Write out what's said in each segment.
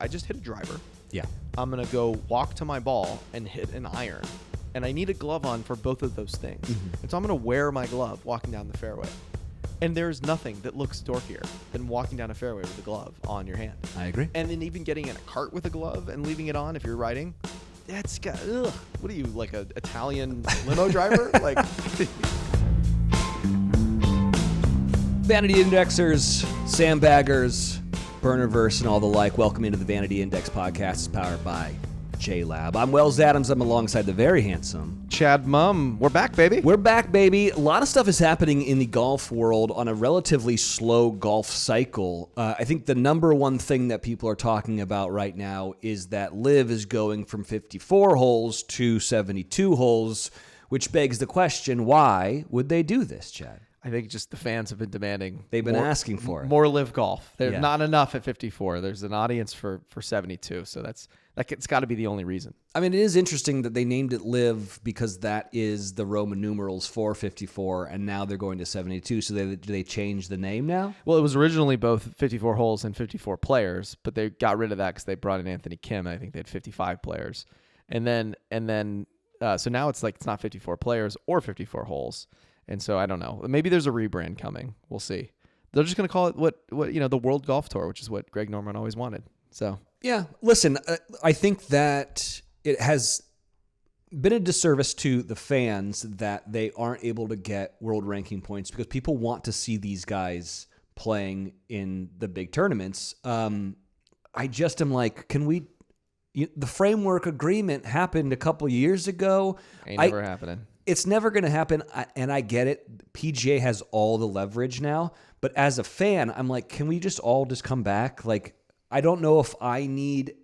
I just hit a driver. Yeah. I'm going to go walk to my ball and hit an iron. And I need a glove on for both of those things. And so I'm going to wear my glove walking down the fairway. And there's nothing that looks dorkier than walking down a fairway with a glove on your hand. I agree. And then even getting in a cart with a glove and leaving it on if you're riding, that's got, ugh. What are you, like an Italian limo driver? Like, Vanity Indexers, Sandbaggers, Burnerverse, and all the like. Welcome into the Vanity Index podcast. It's powered by J-Lab. I'm Wells Adams. I'm alongside the very handsome Chad Mum. We're back, baby. We're back, baby. A lot of stuff is happening in the golf world on a relatively slow golf cycle. I think the number one thing that people are talking about right now is that LIV is going from 54 holes to 72 holes, which begs the question, why would they do this, Chad? I think just the fans have been demanding. They've been asking for it. More LIV Golf. There's not enough at 54. There's an audience for 72. So it's got to be the only reason. I mean, it is interesting that they named it LIV because that is the Roman numerals for 54, and now they're going to 72. So they changed the name now? Well, it was originally both 54 holes and 54 players, but they got rid of that because they brought in Anthony Kim. And I think they had 55 players. And then so now it's like it's not 54 players or 54 holes. And so I don't know. Maybe there's a rebrand coming. We'll see. They're just going to call it what the World Golf Tour, which is what Greg Norman always wanted. So yeah, listen, I think that it has been a disservice to the fans that they aren't able to get world ranking points because people want to see these guys playing in the big tournaments. I just am like, can we? The framework agreement happened a couple years ago. Ain't never happening. It's never going to happen, and I get it. PGA has all the leverage now, but as a fan, I'm like, can we just all just come back? Like, I don't know if I need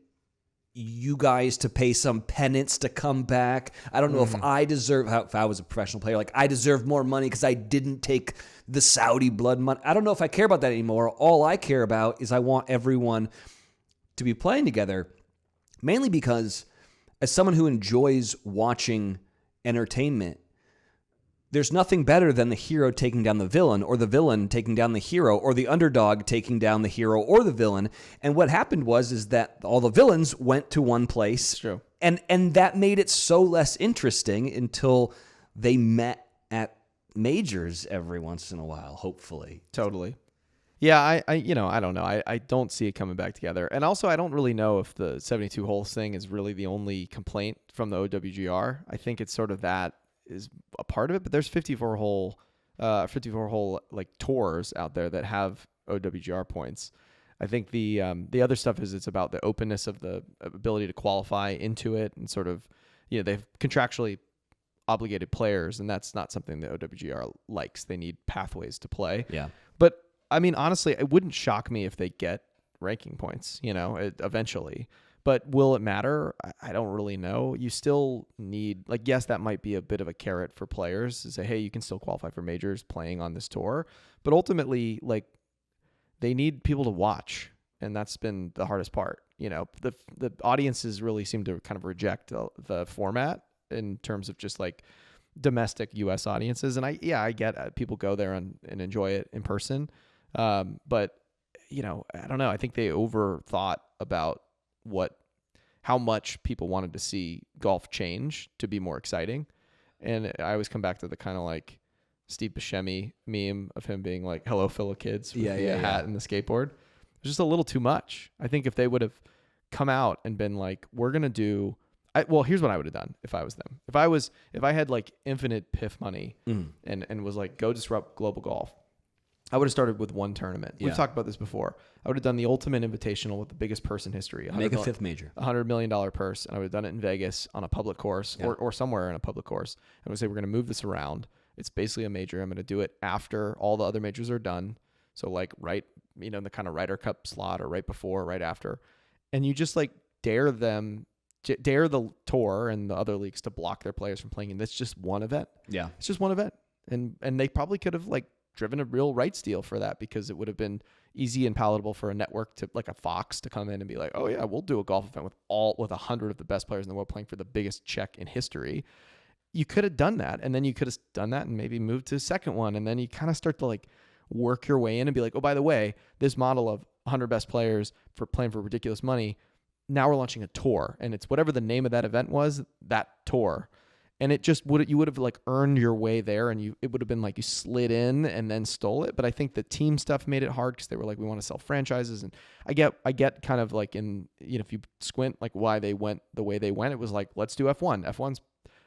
you guys to pay some penance to come back. I don't know if I deserve, if I was a professional player, like I deserve more money because I didn't take the Saudi blood money. I don't know if I care about that anymore. All I care about is I want everyone to be playing together, mainly because as someone who enjoys watching entertainment, there's nothing better than the hero taking down the villain or the villain taking down the hero or the underdog taking down the hero or the villain. And what happened is that all the villains went to one place. It's true. And that made it so less interesting until they met at majors every once in a while, hopefully. Totally. Yeah, I don't know. I don't see it coming back together. And also, I don't really know if the 72 holes thing is really the only complaint from the OWGR. I think it's sort of that is a part of it, but there's 54 hole like tours out there that have OWGR points. I think the other stuff is it's about the openness of the ability to qualify into it and sort of, they've contractually obligated players, and that's not something the OWGR likes. They need pathways to play. Yeah. But I mean, honestly, it wouldn't shock me if they get ranking points, eventually. But will it matter? I don't really know. You still need, yes, that might be a bit of a carrot for players to say, hey, you can still qualify for majors playing on this tour. But ultimately, they need people to watch. And that's been the hardest part. The audiences really seem to kind of reject the format in terms of just domestic U.S. audiences. And I get it. People go there and enjoy it in person. But I don't know. I think they overthought about how much people wanted to see golf change to be more exciting. And I always come back to the kind of Steve Buscemi meme of him being like, hello, fellow kids, with the hat and the skateboard. It was just a little too much. I think if they would have come out and been like, we're going to do, here's what I would have done if I was them. If I had infinite PIF money and was go disrupt global golf, I would have started with one tournament. We've talked about this before. I would have done the ultimate invitational with the biggest purse in history. Make a fifth major. $100 million purse. And I would have done it in Vegas on a public course or somewhere in a public course. And I would say, we're going to move this around. It's basically a major. I'm going to do it after all the other majors are done. So right, in the kind of Ryder Cup slot or right before, right after. And you just dare the tour and the other leagues to block their players from playing. And that's just one event. Yeah. It's just one event. And they probably could have driven a real rights deal for that because it would have been easy and palatable for a network to a Fox to come in and be like, oh yeah, we'll do a golf event with 100 of the best players in the world playing for the biggest check in history. You could have done that. And then you could have done that and maybe moved to a second one. And then you kind of start to work your way in and be like, oh, by the way, this model of 100 best players for playing for ridiculous money. Now we're launching a tour, and it's whatever the name of that event was, that tour. And it just you would have like earned your way there, and it would have been like you slid in and then stole it. But I think the team stuff made it hard because they were like, we want to sell franchises. And I get kind of like if you squint like why they went the way they went, it was like, let's do F1. F1's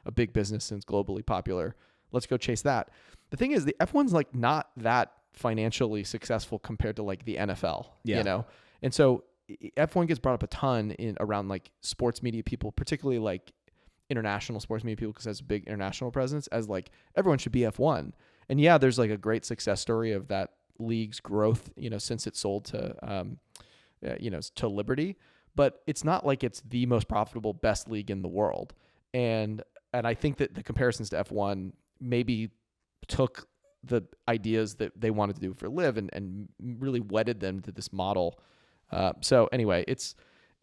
a big business and it's globally popular. Let's go chase that. The thing is, the F1's like not that financially successful compared to like the NFL, And so F1 gets brought up a ton around like sports media people, particularly like international sports media people, because it has a big international presence, as like everyone should be F1. And yeah, there's like a great success story of that league's growth, since it sold to, to Liberty, but it's not like it's the most profitable, best league in the world. And I think that the comparisons to F1 maybe took the ideas that they wanted to do for LIV and really wedded them to this model. So anyway, it's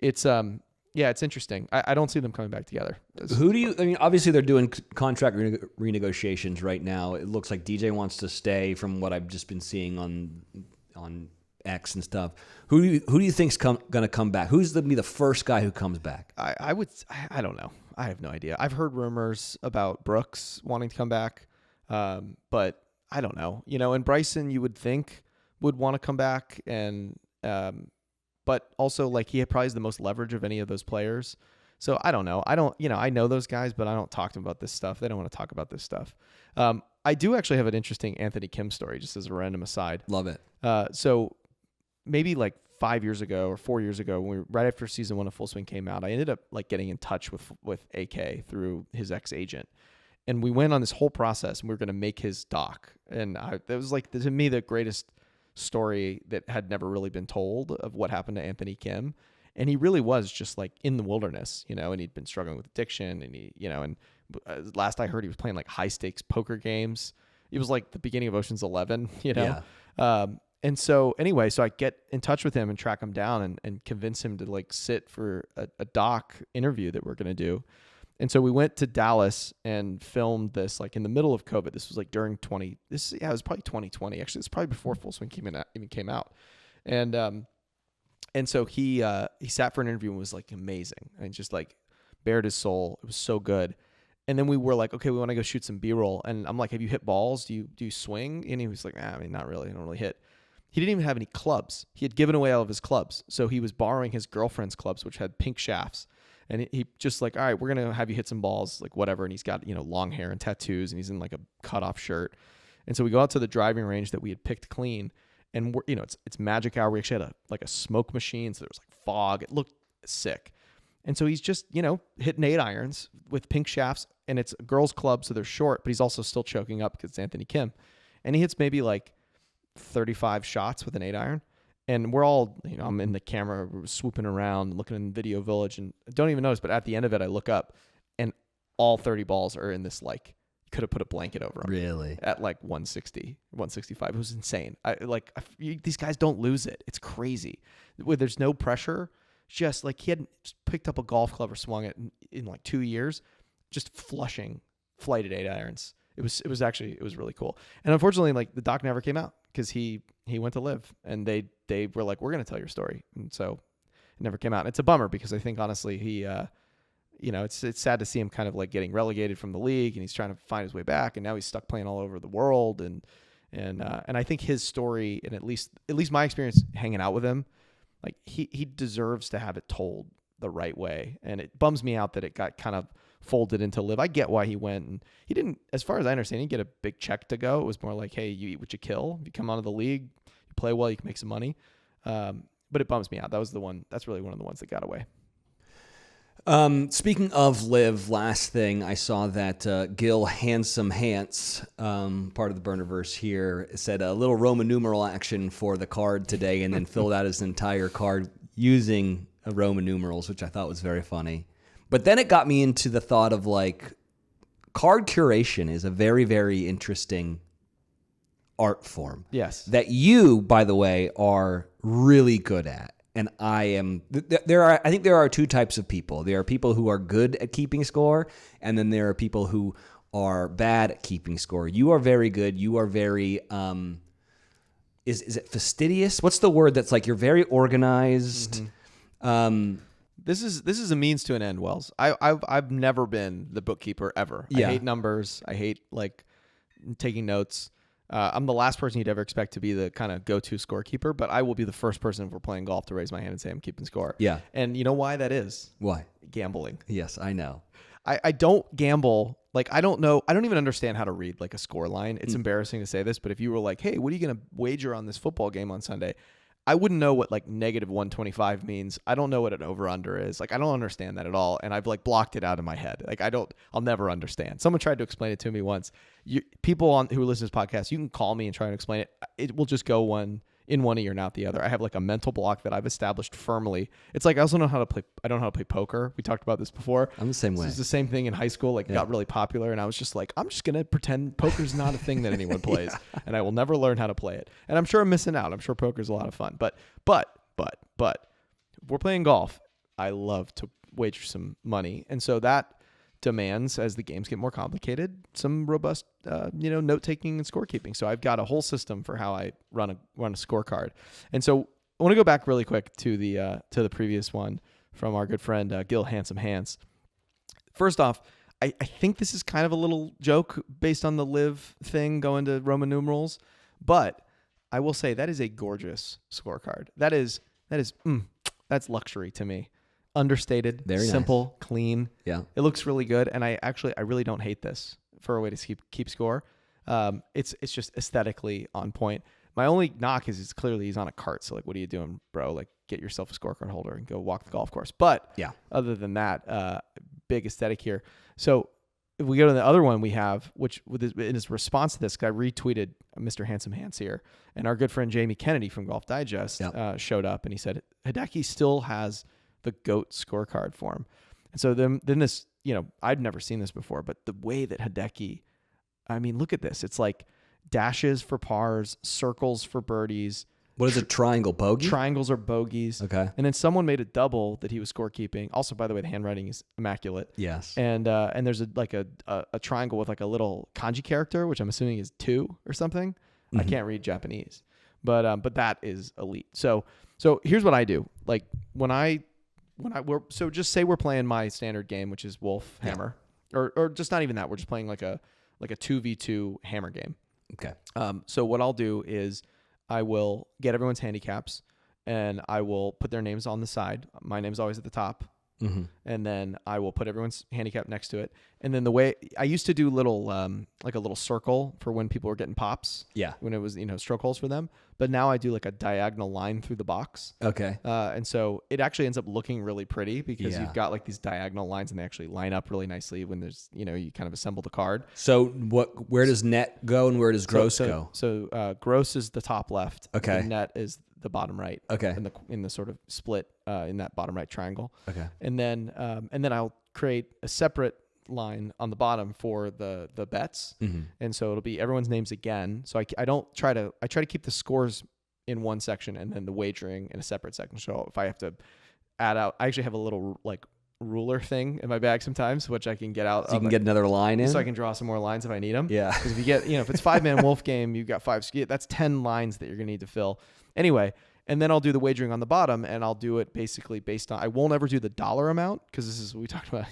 interesting. I don't see them coming back together. Obviously they're doing contract renegotiations right now. It looks like DJ wants to stay from what I've just been seeing on X and stuff. Who do you think's going to come back? Who's going to be the first guy who comes back? I don't know. I have no idea. I've heard rumors about Brooks wanting to come back. But I don't know, and Bryson you would think would want to come back, and but also like he probably has the most leverage of any of those players. So I don't know. I know those guys, but I don't talk to them about this stuff. They don't want to talk about this stuff. I do actually have an interesting Anthony Kim story, just as a random aside. Love it. So maybe like 5 years ago or 4 years ago, when right after season 1 of Full Swing came out, I ended up like getting in touch with AK through his ex-agent. And we went on this whole process, and we were going to make his doc. And that was like, to me, the greatest story that had never really been told of what happened to Anthony Kim. And he really was just like in the wilderness, and he'd been struggling with addiction. And last I heard, he was playing like high stakes poker games. It was like the beginning of Ocean's 11, Yeah. And so anyway, so I get in touch with him and track him down and convince him to like sit for a doc interview that we're going to do. And so we went to Dallas and filmed this like in the middle of COVID. This was like during it was probably 2020. Actually, it's probably before Full Swing even came out. And so he sat for an interview and was like amazing and just like bared his soul. It was so good. And then we were like, okay, we want to go shoot some B-roll. And I'm like, have you hit balls? Do you swing? And he was like, not really. I don't really hit. He didn't even have any clubs. He had given away all of his clubs. So he was borrowing his girlfriend's clubs, which had pink shafts. And he just like, all right, we're going to have you hit some balls, like whatever. And he's got, long hair and tattoos, and he's in like a cutoff shirt. And so we go out to the driving range that we had picked clean, and we're, it's magic hour. We actually had a smoke machine. So there was like fog. It looked sick. And so he's just, hitting 8 irons with pink shafts, and it's a girls club. So they're short, but he's also still choking up because it's Anthony Kim. And he hits maybe like 35 shots with an 8 iron. And we're all, I'm in the camera, we're swooping around, looking in Video Village, and don't even notice. But at the end of it, I look up, and all 30 balls are in this, like, you could have put a blanket over them. Really? At like 160, 165. It was insane. These guys don't lose it. It's crazy. There's no pressure. Just like he hadn't picked up a golf club or swung it in like 2 years, just flushing flighted 8 irons. It was really cool. And unfortunately, like the doc never came out because he went to LIV, and they were like, we're going to tell your story. And so it never came out. And it's a bummer because I think honestly, he, it's sad to see him kind of like getting relegated from the league, and he's trying to find his way back. And now he's stuck playing all over the world. And I think his story, and at least my experience hanging out with him, like he deserves to have it told the right way. And it bums me out that it got kind of folded into LIV. I get why he went, and he didn't, as far as I understand, he didn't get a big check to go. It was more like, hey, you eat what you kill. If you come out of the league, you play well, you can make some money. But it bums me out. That's really one of the ones that got away. Speaking of LIV, last thing, I saw that Gil Handsome Hance, part of the Burnerverse here, said a little Roman numeral action for the card today, and then filled out his entire card using Roman numerals, which I thought was very funny. But then it got me into the thought of like card curation is a very, very interesting art form. Yes. That you, by the way, are really good at. And I am. I think there are 2 types of people. There are people who are good at keeping score, and then there are people who are bad at keeping score. You are very good. You are very is it fastidious? What's the word that's like you're very organized? This is a means to an end, Wells. I've never been the bookkeeper ever. Yeah. I hate numbers. I hate like taking notes. I'm the last person you'd ever expect to be the kind of go-to scorekeeper, but I will be the first person if we're playing golf to raise my hand and say I'm keeping score. Yeah. And you know why that is? Why? Gambling. Yes, I know. I don't gamble. Like, I don't know. I don't even understand how to read like a score line. It's embarrassing to say this, but if you were like, hey, what are you going to wager on this football game on Sunday? I wouldn't know what like negative 125 means. I don't know what an over-under is. Like, I don't understand that at all. And I've like blocked it out of my head. Like, I'll never understand. Someone tried to explain it to me once. People who listen to this podcast, you can call me and try and explain it. It will just go one ear and out the other. I have like a mental block that I've established firmly. It's like, I also know how to play. I don't know how to play poker. We talked about this before. I'm the same way. It's the same thing in high school. Like, it got really popular, and I was just like, I'm just gonna pretend poker's not a thing that anyone plays, and I will never learn how to play it. And I'm sure I'm missing out. I'm sure poker's a lot of fun, but if we're playing golf, I love to wager some money, and so that demands, as the games get more complicated, some robust, note taking and scorekeeping. So I've got a whole system for how I run a scorecard. And so I want to go back really quick to the previous one from our good friend Gil Handsome Hans. First off, I think this is kind of a little joke based on the LIV thing going to Roman numerals, but I will say that is a gorgeous scorecard. That's luxury to me. Understated, very simple, nice. Clean. Yeah. It looks really good. And I really don't hate this for a way to keep score. It's just aesthetically on point. My only knock is it's clearly he's on a cart. So like, what are you doing, bro? Like, get yourself a scorecard holder and go walk the golf course. But yeah, other than that, big aesthetic here. So if we go to the other one we have, which in his response to this, I retweeted Mr. Handsome Hans here, and our good friend Jamie Kennedy from Golf Digest showed up, and he said Hideki still has the GOAT scorecard form. And so then this, I'd never seen this before, but the way that Hideki, I mean, look at this. It's like dashes for pars, circles for birdies. What is a triangle? Bogey? Triangles are bogeys. Okay. And then someone made a double that he was scorekeeping. Also, by the way, the handwriting is immaculate. Yes. And there's a triangle with like a little kanji character, which I'm assuming is 2 or something. I can't read Japanese, but that is elite. So here's what I do. Like so just say we're playing my standard game, which is Wolf Hammer, or just not even that. We're just playing like a 2v2 hammer game. Okay. So what I'll do is I will get everyone's handicaps and I will put their names on the side. My name's always at the top. Mm-hmm. And then I will put everyone's handicap next to it. And then the way I used to do like a little circle for when people were getting pops. Yeah. When it was, stroke holes for them. But now I do like a diagonal line through the box. Okay. And so it actually ends up looking really pretty because you've got like these diagonal lines and they actually line up really nicely when there's, you kind of assemble the card. So where does net go and where does gross go? So gross is the top left. Okay. And net is the bottom right. Okay. In the sort of split in that bottom right triangle. Okay. And then I'll create a separate line on the bottom for the bets. Mm-hmm. And so it'll be everyone's names again. So I try to keep the scores in one section and then the wagering in a separate section. So if I have to add out, I actually have a little like ruler thing in my bag sometimes, which I can get out. So you can get another line in? So I can draw some more lines if I need them. Yeah. Because if you get, if it's 5-man wolf game, you've got 5, that's 10 lines that you're going to need to fill. Anyway, and then I'll do the wagering on the bottom, and I'll do it basically based on, I won't ever do the dollar amount, because this is what we talked about,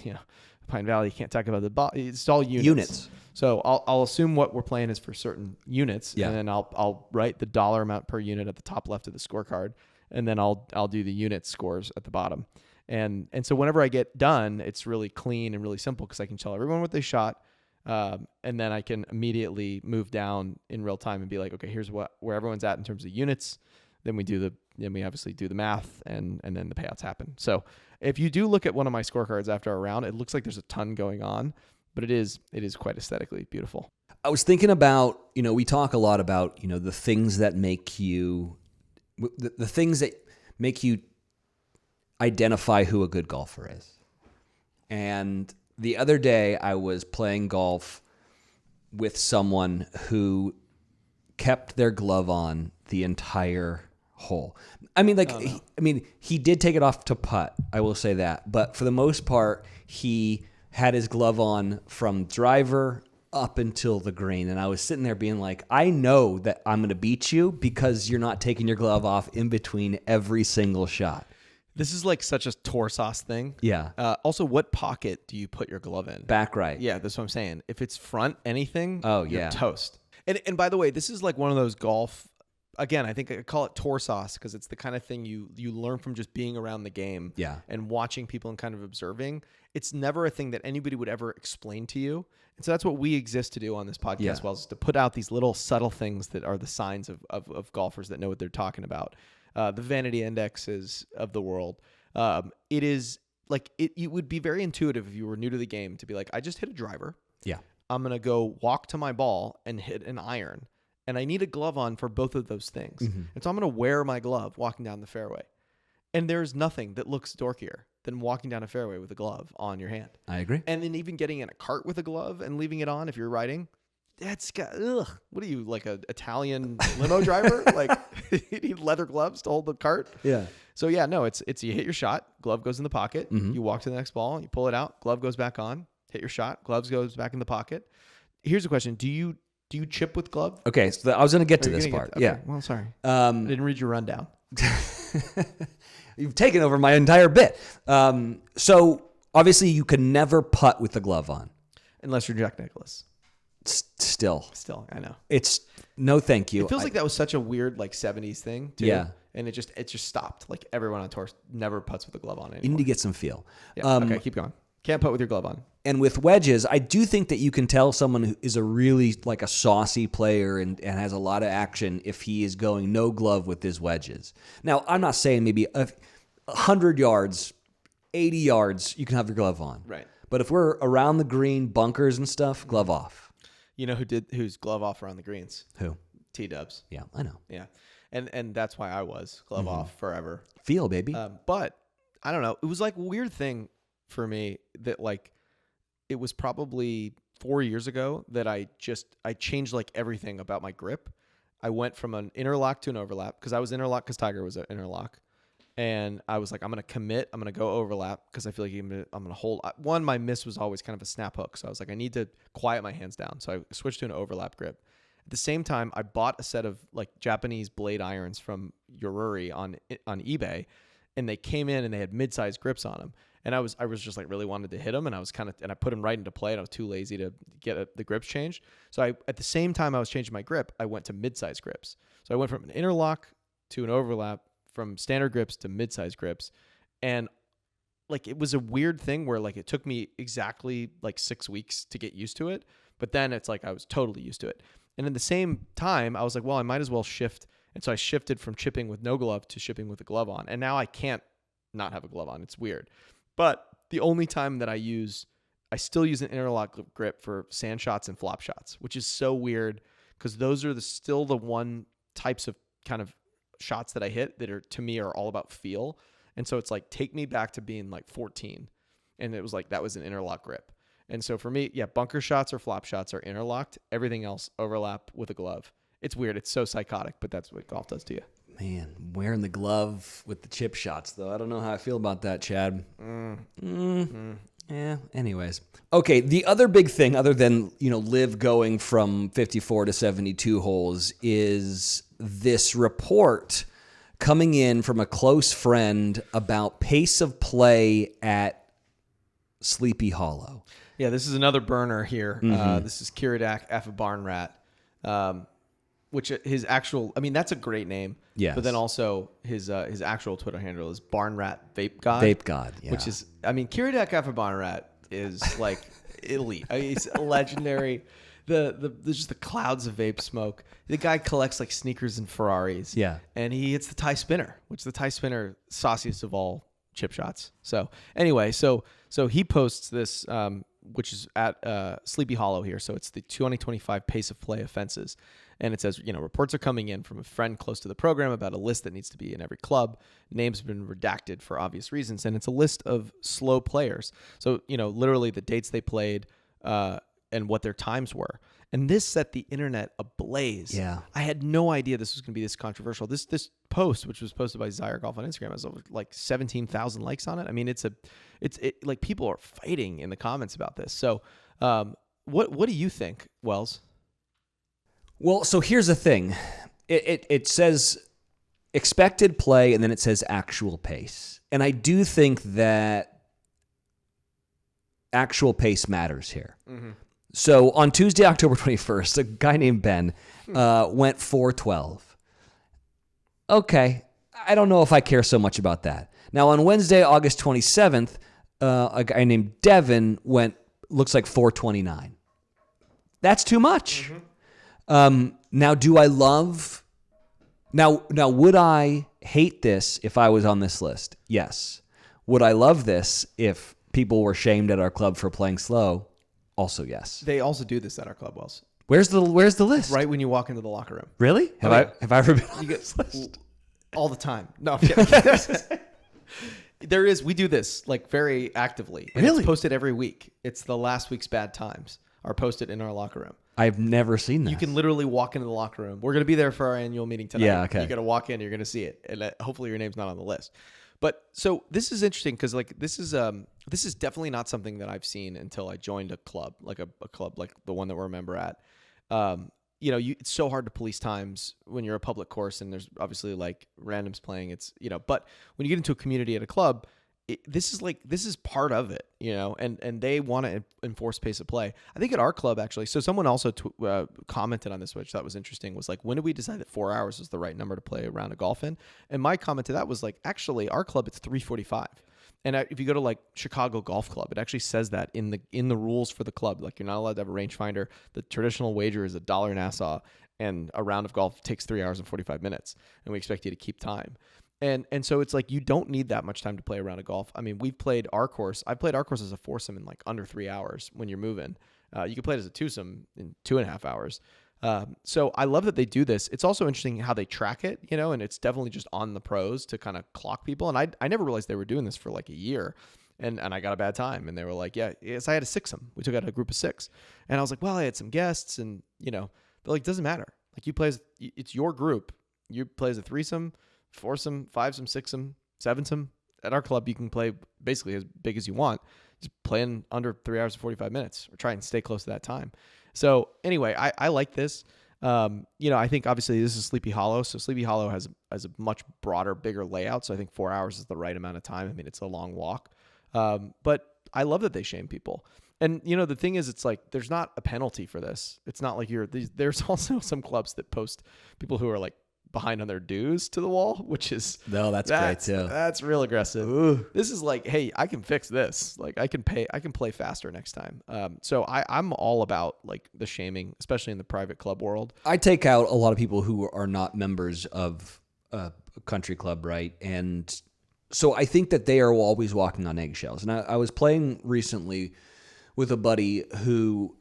Pine Valley, you can't talk about it's all units. So I'll assume what we're playing is for certain units, and then I'll write the dollar amount per unit at the top left of the scorecard, and then I'll do the unit scores at the bottom. And so whenever I get done, it's really clean and really simple because I can tell everyone what they shot, and then I can immediately move down in real time and be like, okay, here's where everyone's at in terms of units. Then we obviously do the math, and then the payouts happen. So if you do look at one of my scorecards after a round, it looks like there's a ton going on, but it is quite aesthetically beautiful. I was thinking about, we talk a lot about, the things that make you, the things that make you identify who a good golfer is. And the other day I was playing golf with someone who kept their glove on the entire hole. I mean, he did take it off to putt. I will say that. But for the most part, he had his glove on from driver up until the green. And I was sitting there being like, I know that I'm going to beat you because you're not taking your glove off in between every single shot. This is like such a tour sauce thing. Yeah. Also, what pocket do you put your glove in? Back right. Yeah, that's what I'm saying. If it's front anything, Oh, you're yeah. toast. And by the way, this is like one of those golf. Again, I think I call it tour sauce because it's the kind of thing you learn from just being around the game and watching people and kind of observing. It's never a thing that anybody would ever explain to you. And so that's what we exist to do on this podcast, well, is to put out these little subtle things that are the signs of golfers that know what they're talking about. The vanity indexes of the world. It is like it would be very intuitive if you were new to the game to be like, I just hit a driver. Yeah. I'm going to go walk to my ball and hit an iron. And I need a glove on for both of those things. Mm-hmm. And so I'm going to wear my glove walking down the fairway. And there's nothing that looks dorkier than walking down a fairway with a glove on your hand. I agree. And then even getting in a cart with a glove and leaving it on if you're riding. That's got, what are you, like an Italian limo driver? Like, you need leather gloves to hold the cart? Yeah. So, yeah, no, it's you hit your shot, glove goes in the pocket, Mm-hmm. you walk to the next ball, you pull it out, glove goes back on, hit your shot, gloves goes back in the pocket. Here's a question. Do you chip with glove? Okay, so I was going to get to this part. Okay. Yeah. Well, sorry. I didn't read your rundown. You've taken over my entire bit. So, obviously, you can never putt with the glove on. Unless you're Jack Nicklaus. Still, I know. it's no thank you. It feels like that was such a weird like 70s thing too. Yeah. And it just stopped. Like everyone on tour never putts with a glove on anymore. You need to get some feel. Yeah. Okay, keep going. Can't putt with your glove on. And with wedges, I do think that you can tell someone who is a really like a saucy player and has a lot of action if he is going no glove with his wedges. Now, I'm not saying maybe 100 yards, 80 yards, you can have your glove on. Right. But if we're around the green, bunkers and stuff, glove off. You know who's glove off around the greens? Who? T-dubs. Yeah, I know. Yeah. And that's why I was glove off forever. Feel, baby. But I don't know. It was like a weird thing for me that like it was probably 4 years ago that I changed like everything about my grip. I went from an interlock to an overlap because I was interlock because Tiger was an interlock. And I was like, I'm going to commit. I'm going to go overlap because I feel like I'm going to hold. One, my miss was always kind of a snap hook. So I was like, I need to quiet my hands down. So I switched to an overlap grip. At the same time, I bought a set of like Japanese blade irons from Yoruri on eBay. And they came in and they had mid-sized grips on them. And I was just like really wanted to hit them. And I was and I put them right into play. And I was too lazy to get the grips changed. So at the same time I was changing my grip, I went to mid-sized grips. So I went from an interlock to an overlap, from standard grips to mid-size grips. And like, it was a weird thing where like, it took me exactly like 6 weeks to get used to it. But then it's like, I was totally used to it. And in the same time, I was like, well, I might as well shift. And so I shifted from chipping with no glove to chipping with a glove on. And now I can't not have a glove on. It's weird. But the only time that I still use an interlock grip for sand shots and flop shots, which is so weird because those are still the one types of kind of shots that I hit that are, to me, are all about feel. And so it's like, take me back to being like 14. And it was like, that was an interlock grip. And so for me, yeah, bunker shots or flop shots are interlocked. Everything else overlap with a glove. It's weird. It's so psychotic, but that's what golf does to you. Man, wearing the glove with the chip shots, though. I don't know how I feel about that, Chad. Yeah, anyways. Okay, the other big thing, other than, LIV going from 54 to 72 holes, is this report coming in from a close friend about pace of play at Sleepy Hollow. Yeah, this is another burner here. This is Kiridak F. Barnrat, which his actual, that's a great name. Yes. But then also his actual Twitter handle is Barnrat Vape God. Vape God, yeah. Which is, Kiridak F. Barnrat is like elite. He's legendary. Just the clouds of vape smoke. The guy collects like sneakers and Ferraris. Yeah. And he hits the tie spinner, which the tie spinner, sauciest of all chip shots. So anyway, so he posts this, which is at Sleepy Hollow here. So it's the 2025 pace of play offenses. And it says, reports are coming in from a friend close to the program about a list that needs to be in every club. Names have been redacted for obvious reasons. And it's a list of slow players. So, literally the dates they played and what their times were. And this set the internet ablaze. Yeah. I had no idea this was going to be this controversial. This post, which was posted by Zyre Golf on Instagram, has over like 17,000 likes on it. It's like people are fighting in the comments about this. So What do you think, Wells? Well, so here's the thing. It says expected play, and then it says actual pace. And I do think that actual pace matters here. Mm-hmm. So on Tuesday, October 21st, a guy named Ben went 412. Okay, I don't know if I care so much about that. Now on Wednesday, August 27th, a guy named Devin looks like 429. That's too much. Mm-hmm. Now, do I love... Now, would I hate this if I was on this list? Yes. Would I love this if people were shamed at our club for playing slow? Also, yes. They also do this at our club, Wells. Where's the list? Right when you walk into the locker room. Really? Have I ever been on this list? All the time. No, I'm kidding. There is. We do this like very actively. And Really? It's posted every week. It's the last week's bad times are posted in our locker room. I've never seen that. You can literally walk into the locker room. We're going to be there for our annual meeting tonight. Yeah, okay. You're going to walk in. You're going to see it. And hopefully your name's not on the list. But so this is interesting because like this is definitely not something that I've seen until I joined a club, like a club like the one that we're a member at. It's so hard to police times when you're a public course and there's obviously like randoms playing. But when you get into a community at a club, this is part of it, and they want to enforce pace of play. I think at our club, actually, so someone also commented on this, which I thought was interesting, was like, when did we decide that 4 hours is the right number to play a round of golf in? And my comment to that was like, actually, our club, it's 3:45. And if you go to like Chicago Golf Club, it actually says that in the rules for the club, like you're not allowed to have a rangefinder. The traditional wager is $1 Nassau, and a round of golf takes 3 hours and 45 minutes, and we expect you to keep time. And so it's like you don't need that much time to play a round of golf. I mean, we've played our course. I've played our course as a foursome in like under 3 hours when you're moving. You can play it as a twosome in 2.5 hours. So I love that they do this. It's also interesting how they track it, and it's definitely just on the pros to kind of clock people. And I never realized they were doing this for like a year. And I got a bad time. And they were like, yes, I had a sixsome. We took out a group of 6. And I was like, well, I had some guests. And, they're like, doesn't matter. Like it's your group. You play as a threesome, foursome, fivesome, sixsome, sevensome. At our club, you can play basically as big as you want. Just play in under 3 hours and 45 minutes or try and stay close to that time. So anyway, I like this. I think obviously this is Sleepy Hollow. So Sleepy Hollow has a much broader, bigger layout. So I think 4 hours is the right amount of time. I mean, it's a long walk. But I love that they shame people. And, the thing is, it's like, there's not a penalty for this. It's not like there's also some clubs that post people who are like behind on their dues to the wall, which is that's great too. That's real aggressive. Ooh. This is like, hey, I can fix this. Like I can play faster next time. So I'm all about like the shaming, especially in the private club world. I take out a lot of people who are not members of a country club, right? And so I think that they are always walking on eggshells. And I was playing recently with a buddy who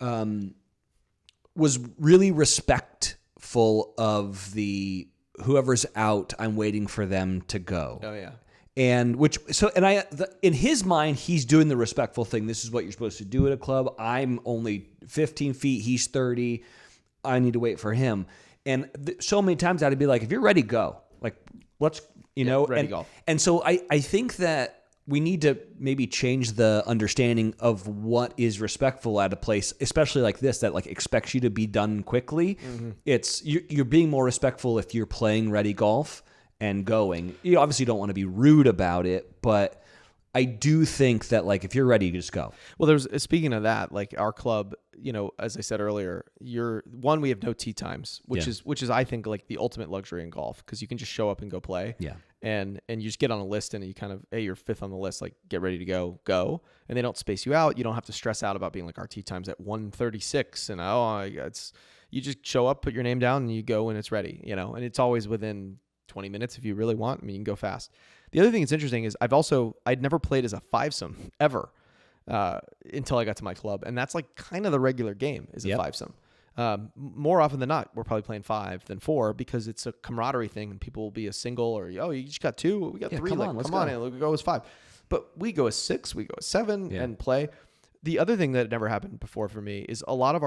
was really respectful of the whoever's out, I'm waiting for them to go. Oh yeah. And in his mind, he's doing the respectful thing. This is what you're supposed to do at a club. I'm only 15 feet. He's 30. I need to wait for him. And so many times I'd be like, if you're ready, go. Like, let's, ready golf. And so I think that we need to maybe change the understanding of what is respectful at a place, especially like this, that like expects you to be done quickly. Mm-hmm. It's you're being more respectful if you're playing ready golf and going. You obviously don't want to be rude about it, but I do think that like if you're ready, you just go. Well, speaking of that, like our club, as I said earlier, we have no tee times, which is I think like the ultimate luxury in golf because you can just show up and go play. Yeah. And you just get on a list and you kind of, hey, you're 5th on the list, like get ready to go. And they don't space you out. You don't have to stress out about being like our tee times at 1:36 and you just show up, put your name down and you go when it's ready, and it's always within 20 minutes if you really want. I mean, you can go fast. The other thing that's interesting is I'd never played as a fivesome ever until I got to my club. And that's like kind of the regular game is a fivesome. More often than not, we're probably playing 5 than 4 because it's a camaraderie thing and people will be a single or, you just got 2, we got 3, come on, and go as 5. But we go as 6, we go as 7 and play. The other thing that never happened before for me is a lot of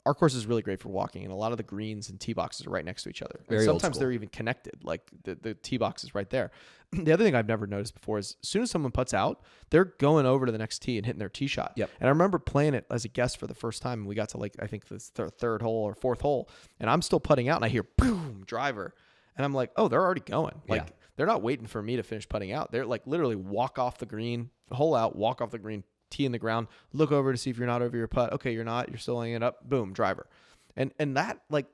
our course is really great for walking, and a lot of the greens and tee boxes are right next to each other. And Very old sometimes school. they're even connected, like the tee box is right there. The other thing I've never noticed before is as soon as someone puts out, they're going over to the next tee and hitting their tee shot. Yep. And I remember playing it as a guest for the first time, and we got to like, I think the third hole or fourth hole, and I'm still putting out, and I hear boom, driver. And I'm like, oh, they're already going. Like, they're not waiting for me to finish putting out. They're like literally walk off the green, hole out, walk off the green, tee in the ground, look over to see if you're not over your putt. Okay, you're not. You're still laying it up. Boom, driver. And that like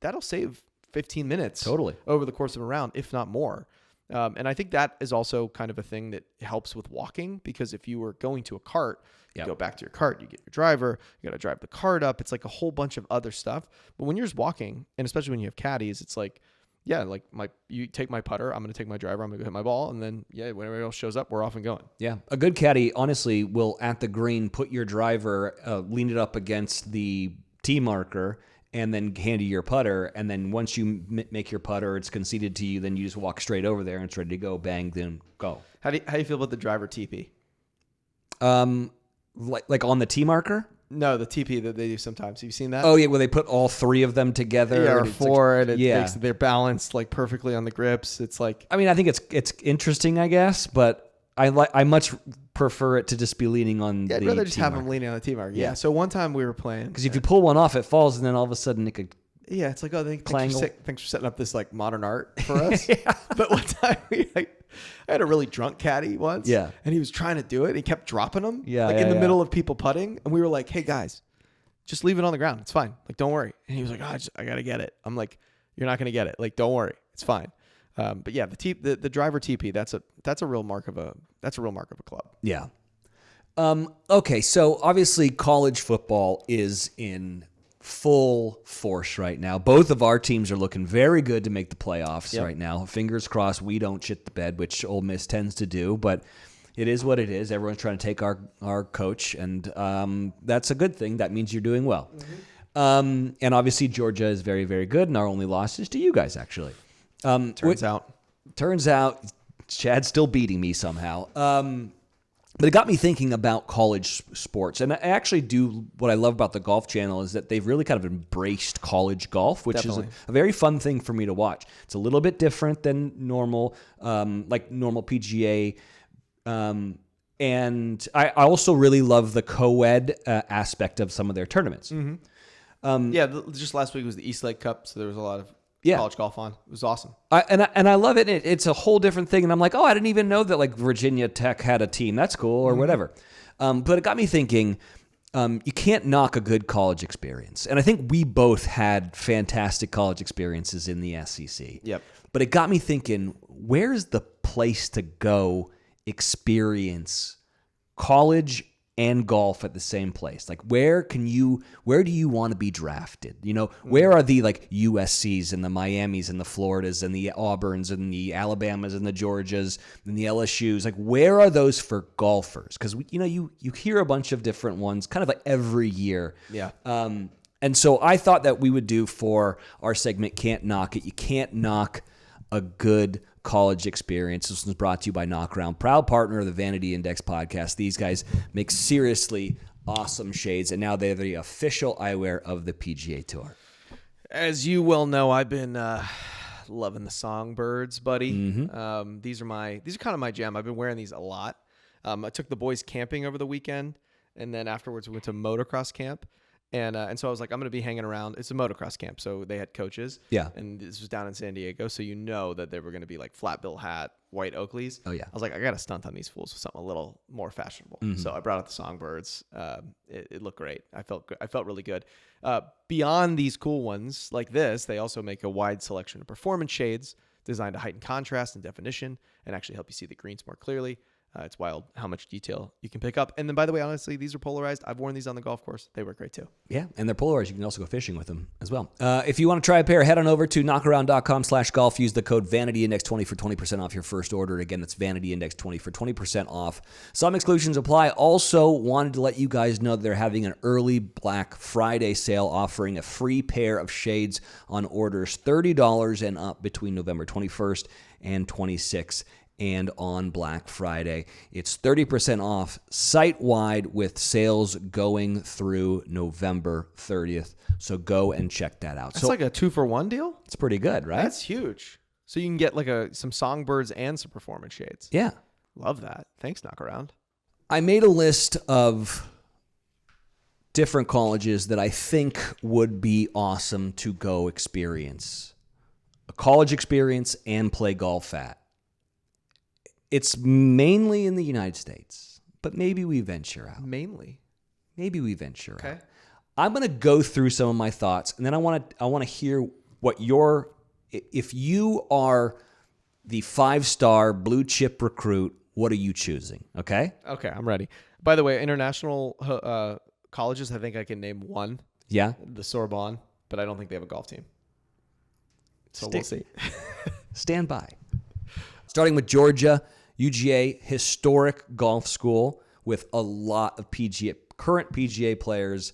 that'll save 15 minutes Totally over the course of a round, if not more. And I think that is also kind of a thing that helps with walking, because if you were going to a cart, you go back to your cart, you get your driver, you got to drive the cart up. It's like a whole bunch of other stuff. But when you're just walking, and especially when you have caddies, it's like, yeah, like you take my putter, I'm going to take my driver, I'm going to go hit my ball, and then, when everybody else shows up, we're off and going. Yeah. A good caddy, honestly, will at the green put your driver, lean it up against the tee marker, and then hand you your putter. And then once you make your putter, it's conceded to you, then you just walk straight over there and it's ready to go, bang, then go. How do you feel about the driver TP? Like on the tee marker? No, the TP that they do sometimes. Have you seen that? Oh, yeah, where they put all three of them together. Yeah, or and four, and it makes they're balanced like perfectly on the grips. It's like, I mean, I think it's interesting, I guess, but I much prefer it to just be leaning on the I'd rather just have marker. them leaning on the tee marker. Yeah. So one time we were playing, Because if you pull one off, it falls, and then all of a sudden it could. Yeah, it's like, oh, thanks Clangle. for setting up this like modern art for us. But one time I had a really drunk caddy once. Yeah. And he was trying to do it. And he kept dropping them. Yeah, in the middle of people putting. And we were like, hey guys, just leave it on the ground. It's fine. Like, don't worry. And he was like, oh, I got to get it. I'm like, you're not going to get it. Like, don't worry. It's fine. But yeah, the driver TP, that's a real mark of a club. Yeah. Okay. So obviously college football is in full force right now. Both of our teams are looking very good to make the playoffs right now. Fingers crossed we don't shit the bed, which Ole Miss tends to do, but it is what it is. Everyone's trying to take our coach, and that's a good thing. That means you're doing well. Mm-hmm. And obviously Georgia is very, very good, and our only loss is to you guys, actually. Turns out Chad's still beating me somehow. But it got me thinking about college sports. And I actually do, what I love about the Golf Channel is that they've really kind of embraced college golf, which is a very fun thing for me to watch. It's a little bit different than normal PGA. And I also really love the co-ed aspect of some of their tournaments. Mm-hmm. Just last week was the East Lake Cup, so there was a lot of college golf on. It was awesome. I love it. It's a whole different thing. And I'm like, oh, I didn't even know that like Virginia Tech had a team. That's cool, or whatever. But it got me thinking, you can't knock a good college experience. And I think we both had fantastic college experiences in the SEC. Yep. But it got me thinking, where's the place to go experience college and golf at the same place? Like, where do you want to be drafted? You know, where are the like USCs and the Miamis and the Floridas and the Auburns and the Alabamas and the Georgias and the LSUs? Like, where are those for golfers? Because you hear a bunch of different ones kind of like every year. Yeah. And so I thought that we would do for our segment, Can't Knock It. You can't knock a good college experience. This was brought to you by Knockaround, proud partner of the Vanity Index podcast. These guys make seriously awesome shades, and now they're the official eyewear of the PGA Tour. As you well know, I've been loving the Songbirds, buddy. Mm-hmm. These are kind of my jam. I've been wearing these a lot. I took the boys camping over the weekend, and then afterwards we went to motocross camp. And so I was like, I'm going to be hanging around. It's a motocross camp, so they had coaches. Yeah. And this was down in San Diego, so that they were going to be like flat bill hat, white Oakleys. Oh, yeah. I was like, I got to stunt on these fools with something a little more fashionable. Mm-hmm. So I brought out the Songbirds. It looked great. I felt really good. Beyond these cool ones like this, they also make a wide selection of performance shades designed to heighten contrast and definition and actually help you see the greens more clearly. It's wild how much detail you can pick up. And then, by the way, honestly, these are polarized. I've worn these on the golf course. They work great, too. Yeah, and they're polarized. You can also go fishing with them as well. If you want to try a pair, head on over to knockaround.com/golf. Use the code VanityIndex20 for 20% off your first order. Again, that's VanityIndex20 for 20% off. Some exclusions apply. Also, wanted to let you guys know that they're having an early Black Friday sale offering a free pair of shades on orders $30 and up between November 21st and 26th. and on Black Friday. It's 30% off site-wide with sales going through November 30th. So go and check that out. It's So like a 2-for-1 deal? it's pretty good, right? That's huge. So you can get like some songbirds and some performance shades. Yeah. Love that. Thanks, Knockaround. I made a list of different colleges that I think would be awesome to go experience. A college experience and play golf at. It's mainly in the United States, but maybe we venture out. Mainly. Maybe we venture Okay. out. I'm going to go through some of my thoughts, and then I want to hear what if you are the 5-star blue chip recruit, what are you choosing? Okay? Okay, I'm ready. By the way, international colleges, I think I can name one. Yeah? The Sorbonne, but I don't think they have a golf team. So we'll see. Stand by. Starting with Georgia, UGA, historic golf school with a lot of current PGA players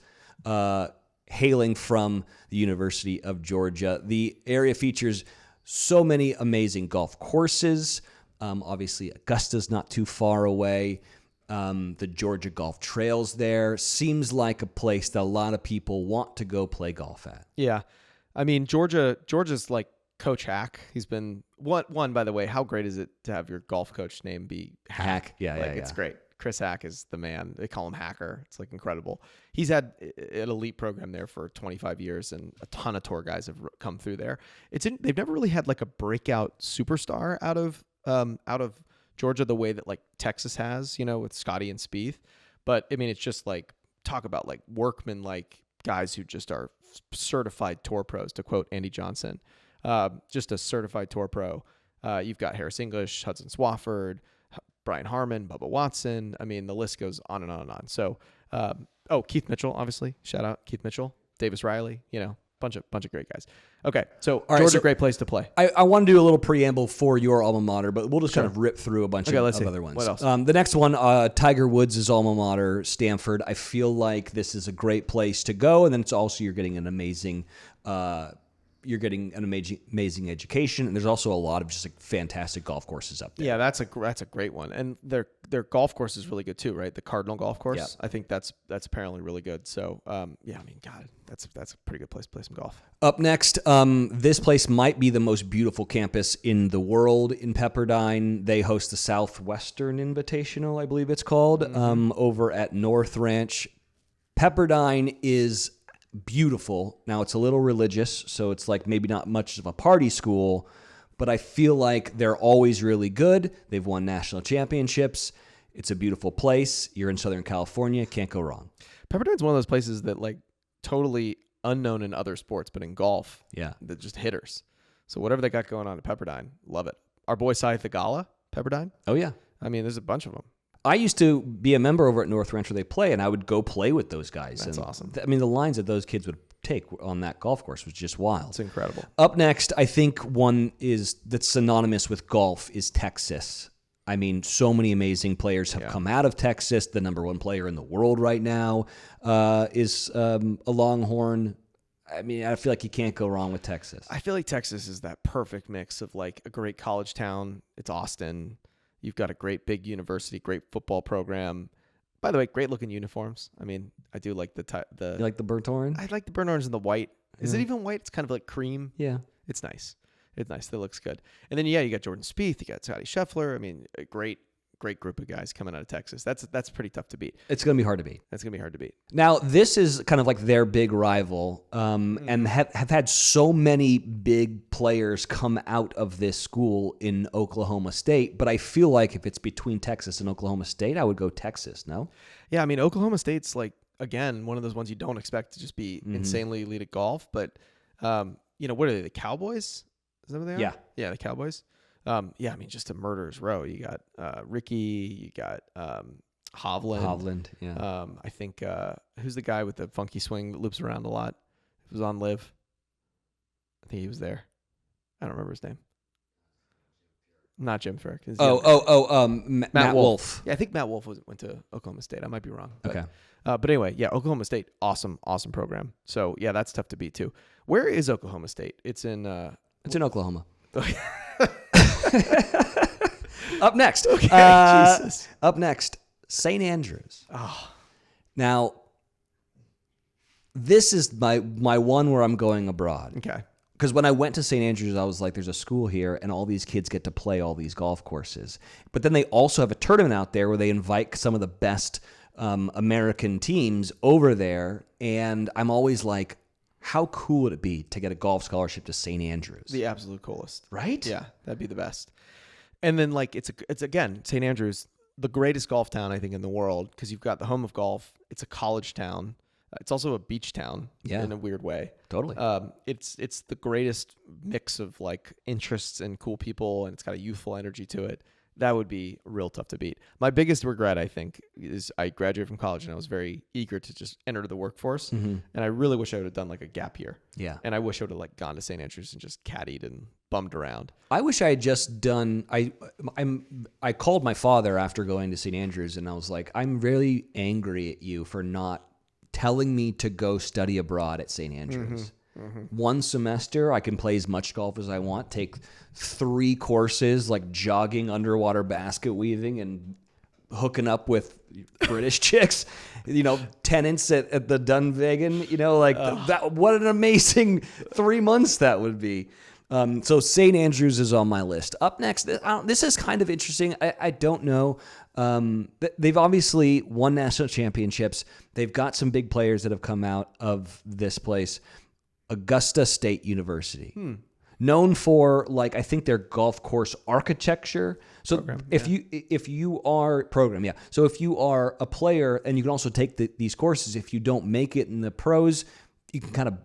hailing from the University of Georgia. The area features so many amazing golf courses. Obviously, Augusta's not too far away. The Georgia Golf Trails there seems like a place that a lot of people want to go play golf at. Yeah. I mean, Georgia's like Coach Hack. He's been one, by the way. How great is it to have your golf coach name be Hack? Yeah, It's great. Chris Hack is the man. They call him Hacker. It's like incredible. He's had an elite program there for 25 years, and a ton of tour guys have come through there. They've never really had like a breakout superstar out of Georgia the way that like Texas has, with Scotty and Spieth. But I mean, it's just like talk about like workmen, like guys who just are certified tour pros, to quote Andy Johnson. Just a certified tour pro. You've got Harris English, Hudson Swafford, Brian Harmon, Bubba Watson. I mean, the list goes on and on and on. So, Keith Mitchell, obviously. Shout out Keith Mitchell, Davis Riley. Bunch of great guys. Okay, so Georgia, great place to play. I want to do a little preamble for your alma mater, but we'll just kind of rip through a bunch of other ones. What else? The next one, Tiger Woods' alma mater, Stanford. I feel like this is a great place to go, and then it's also you're getting an amazing education, and there's also a lot of just like fantastic golf courses up there. Yeah, that's a great one, and their golf course is really good too, right? The Cardinal Golf Course. Yeah. I think that's apparently really good. So, I mean, God, that's a pretty good place to play some golf. Up next, this place might be the most beautiful campus in the world in Pepperdine. They host the Southwestern Invitational, I believe it's called, over at North Ranch. Pepperdine is beautiful. Now, it's a little religious, so it's like maybe not much of a party school, but I feel like they're always really good. They've won national championships. It's a beautiful place. You're in Southern California. Can't go wrong. Pepperdine's one of those places that like totally unknown in other sports, but in golf, they're just hitters. So whatever they got going on at Pepperdine, love it. Our boy Saith Agala, Pepperdine. Oh, yeah. I mean, there's a bunch of them. I used to be a member over at North Ranch where they play, and I would go play with those guys. That's awesome. I mean, the lines that those kids would take on that golf course was just wild. It's incredible. Up next, I think one that's synonymous with golf is Texas. I mean, so many amazing players have come out of Texas. The number one player in the world right now is a Longhorn. I mean, I feel like you can't go wrong with Texas. I feel like Texas is that perfect mix of like a great college town. It's Austin. You've got a great big university, great football program. By the way, great looking uniforms. I mean, I do like the You like the burnt orange? I like the burnt orange and the white. Is it even white? It's kind of like cream. Yeah. It's nice. It's nice. That looks good. And then you got Jordan Spieth. You got Scotty Scheffler. I mean, a great group of guys coming out of Texas. That's pretty tough to beat. It's going to be hard to beat. That's going to be hard to beat. Now, this is kind of like their big rival, and have had so many big players come out of this school in Oklahoma State. But I feel like if it's between Texas and Oklahoma State, I would go Texas, no? Yeah, I mean, Oklahoma State's like, again, one of those ones you don't expect to just be insanely elite at golf. But, what are they, the Cowboys? Is that what they are? Yeah. Yeah, the Cowboys. I mean, just a murderer's row. You got Ricky, you got Hovland. Yeah. I think, who's the guy with the funky swing that loops around a lot? It was on LIV. I think he was there. I don't remember his name. Not Jim Ferrick. Matt Wolf. Yeah, I think Matt Wolf went to Oklahoma State. I might be wrong. But, okay. But anyway, yeah, Oklahoma State, awesome program. So, yeah, that's tough to beat, too. Where is Oklahoma State? It's in Oklahoma. Up next. Okay, Jesus. Up next, St. Andrews. Oh. Now, this is my one where I'm going abroad. Okay. Because when I went to St. Andrews, I was like, there's a school here, and all these kids get to play all these golf courses. But then they also have a tournament out there where they invite some of the best American teams over there. And I'm always like, how cool would it be to get a golf scholarship to St. Andrews? The absolute coolest. Right? Yeah, that'd be the best. And then like it's again, St. Andrews, the greatest golf town I think in the world, because you've got the home of golf. It's a college town. It's also a beach town in a weird way. Totally. It's the greatest mix of like interests and cool people, and it's got a youthful energy to it. That would be real tough to beat. My biggest regret, I think, is I graduated from college and I was very eager to just enter the workforce. And I really wish I would have done like a gap year. Yeah. And I wish I would have like gone to St. Andrews and just caddied and bummed around. I wish I had just done. I called my father after going to St. Andrews, and I was like, I'm really angry at you for not telling me to go study abroad at St. Andrews. One semester, I can play as much golf as I want, take 3 courses like jogging, underwater basket weaving, and hooking up with British chicks, tenants at the Dunvegan, that. What an amazing 3 months that would be. So St. Andrews is on my list. Up next, this is kind of interesting. I don't know. They've obviously won national championships. They've got some big players that have come out of this place. Augusta State University, known for I think their golf course architecture. So if you are So if you are a player and you can also take these courses, if you don't make it in the pros, you can kind of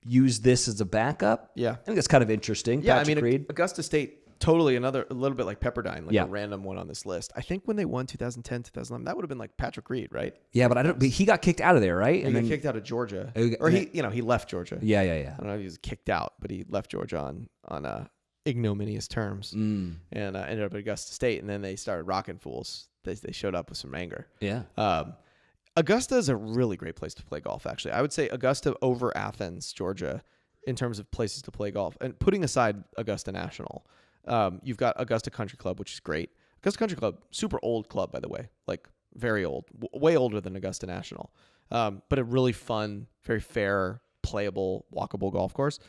use this as a backup. Yeah. I think that's kind of interesting. Yeah, Patrick Reed. Augusta State, totally a little bit like Pepperdine, Yeah. a random one on this list. I think when they won 2010, 2011, that would have been like Patrick Reed, right? Yeah, but he got kicked out of there, right? He got kicked out of Georgia. Or he left Georgia. Yeah. I don't know if he was kicked out, but he left Georgia on ignominious terms and ended up at Augusta State. And then they started rocking fools. They showed up with some anger. Yeah. Augusta is a really great place to play golf, actually. I would say Augusta over Athens, Georgia, in terms of places to play golf. And putting aside Augusta National, you've got Augusta Country Club, which is great. Augusta Country Club, super old club, by the way, like very old, way older than Augusta National, but a really fun, very fair, playable, walkable golf course.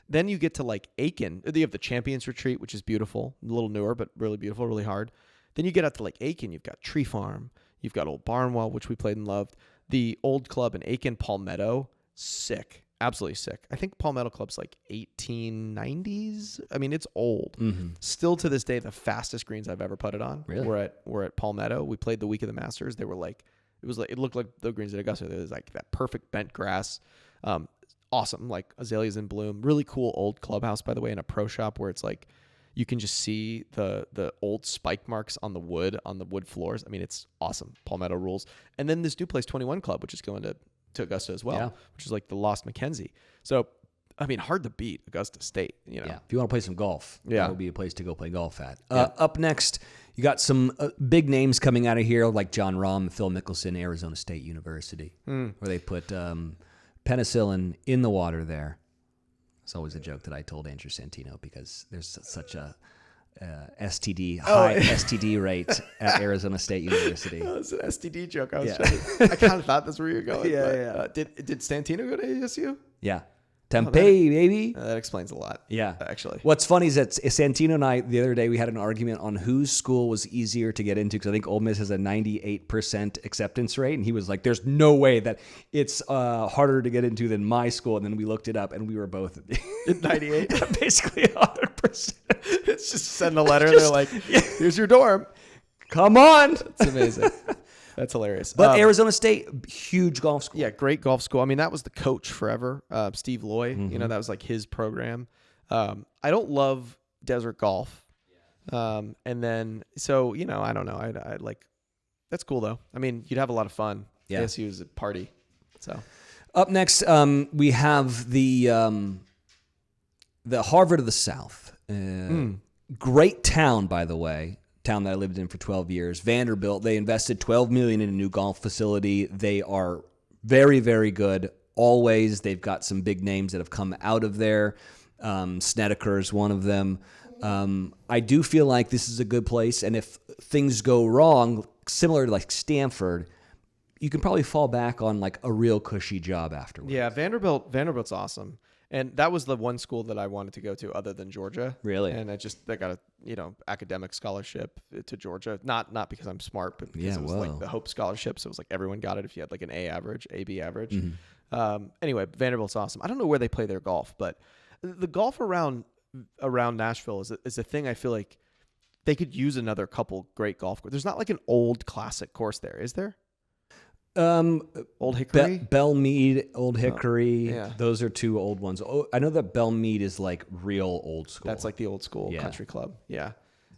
Then you get to like Aiken. You have the Champions Retreat, which is beautiful, a little newer, but really beautiful, really hard. Then you get out to like Aiken. You've got Tree Farm. You've got Old Barnwell, which we played and loved. The old club in Aiken, Palmetto, sick. Absolutely sick. I think Palmetto Club's like 1890s. I mean, it's old. Still to this day, the fastest greens I've ever putted on. Really? We're at Palmetto. We played the week of the Masters. They were like, it looked like the greens at Augusta. It was like that perfect bent grass. Awesome, like azaleas in bloom. Really cool old clubhouse, by the way, in a pro shop where it's like you can just see the old spike marks on the wood floors. I mean, it's awesome. Palmetto rules. And then this new place, 21 Club, which is going to Augusta as well, which is like the Lost Mackenzie. So, I mean, hard to beat Augusta State, Yeah. If you want to play some golf, that would be a place to go play golf at. Yeah. Up next, you got some big names coming out of here, like John Rahm, Phil Mickelson, Arizona State University, where they put penicillin in the water there. It's always a joke that I told Andrew Santino because there's such a high STD rate at Arizona State University. Oh, it's an STD joke. I kind of thought that's where you were going. Did Santino go to ASU? Yeah. Tempe, baby. That explains a lot. Yeah. Actually. What's funny is that Santino and I, the other day, we had an argument on whose school was easier to get into because I think Ole Miss has a 98% acceptance rate. And he was like, there's no way that it's harder to get into than my school. And then we looked it up and we were both at 98. Basically 100%. It's just send a letter. They're like, here's your dorm. Come on. It's amazing. That's hilarious. But Arizona State, huge golf school. Yeah, great golf school. I mean, that was the coach forever, Steve Loy. That was like his program. I don't love desert golf. And then, so, I don't know. I like, that's cool though. I mean, you'd have a lot of fun. Yeah. ASU is a party. So up next, we have the Harvard of the South. Great town, by the way. Town that I lived in for 12 years. Vanderbilt, they invested $12 million in a new golf facility. They are very, very good. Always, they've got some big names that have come out of there. Snedeker is one of them. I do feel like this is a good place, and if things go wrong, similar to like Stanford, you can probably fall back on like a real cushy job afterwards. Yeah, Vanderbilt's awesome. And that was the one school that I wanted to go to other than Georgia. Really? And I got a, academic scholarship to Georgia. Not because I'm smart, but because it was like the Hope Scholarship. So it was like everyone got it if you had like an AB average. Anyway, Vanderbilt's awesome. I don't know where they play their golf, but the golf around Nashville is a thing I feel like they could use another couple great golf courses. There's not like an old classic course there, is there? Old Hickory? Bellmead, Old Hickory. Yeah. Those are two old ones. Oh, I know that Bellmead is like real old school. That's like the old school country club. Yeah.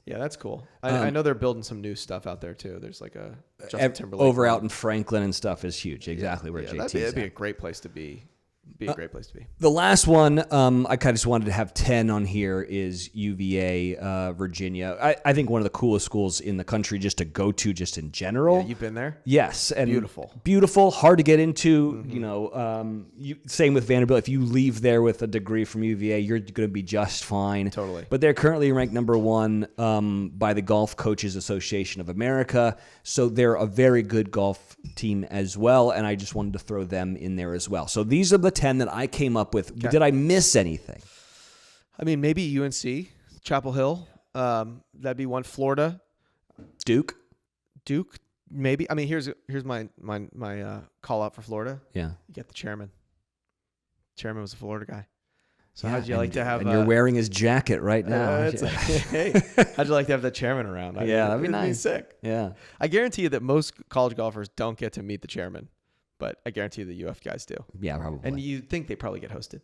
Yeah, that's cool. I know they're building some new stuff out there too. There's like a Justin Timberlake over out in Franklin and stuff is huge. Exactly where JT is. That'd be a great place to be. A great place to be. The last one, I kind of just wanted to have 10 on here is UVA, Virginia. I think one of the coolest schools in the country just to go to just in general. Yeah, you've been there? Yes. And Beautiful, hard to get into. Same with Vanderbilt. If you leave there with a degree from UVA, you're going to be just fine. Totally. But they're currently ranked number 1 by the Golf Coaches Association of America. So they're a very good golf team as well. And I just wanted to throw them in there as well. So these are the 10 that I came up with. Okay. Did I miss anything? I mean, maybe UNC, Chapel Hill. That'd be one. Florida, Duke, maybe. I mean, here's my call out for Florida. Yeah, you get the chairman. Chairman was a Florida guy. So how'd you like to have? And you're wearing his jacket right now. Hey, how'd you like to have the chairman around? That'd be nice. Be sick. Yeah, I guarantee you that most college golfers don't get to meet the chairman. But I guarantee the UF guys do. Yeah, probably. And you think they probably get hosted.